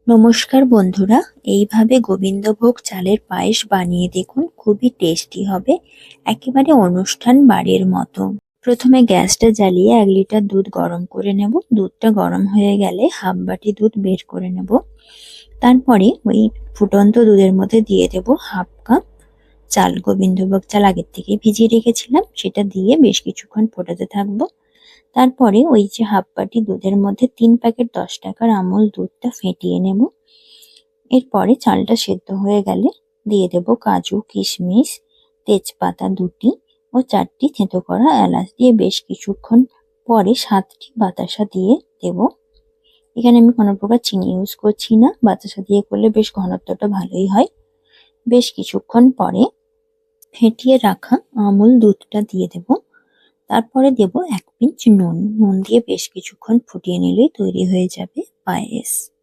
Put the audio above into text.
নমস্কার বন্ধুরা, এইভাবে গোবিন্দভোগ চালের পায়েস বানিয়ে দেখুন, খুবই টেস্টি হবে, একেবারে অনুষ্ঠান বাড়ির মতো। প্রথমে গ্যাসটা জ্বালিয়ে 1 লিটার দুধ গরম করে নেব। দুধটা গরম হয়ে গেলে হাফ বাটি দুধ বের করে নেব। তারপরে ওই ফুটন্ত দুধের মধ্যে দিয়ে দেব হাফ কাপ চাল, গোবিন্দভোগ চাল আগের থেকে ভিজিয়ে রেখেছিলাম, সেটা দিয়ে বেশ কিছুক্ষণ ফোটাতে থাকবো। তারপরে ওই যে হাফ বাটি দুধের মধ্যে 3 প্যাকেট 10 টাকার আমুল দুধটা ফেটিয়ে নেব। এরপরে চালটা সেদ্ধ হয়ে গেলে দিয়ে দেব কাজু, কিশমিশ, তেজপাতা 2টি ও 4টি থেঁতো করা এলাচ দিয়ে বেশ কিছুক্ষণ পরে 7টি বাতাসা দিয়ে দেব। এখানে আমি কোনো প্রকার চিনি ইউজ করছি না, বাতাসা দিয়ে করলে বেশ ঘনত্বটা ভালোই হয়। বেশ কিছুক্ষণ পরে ফেটিয়ে রাখা আমুল দুধটা দিয়ে দেব। তারপরে দেব 1 পিঞ্চ নুন। নুন দিয়ে বেশ কিছুক্ষণ ফুটিয়ে নিলেই তৈরি হয়ে যাবে পায়েস।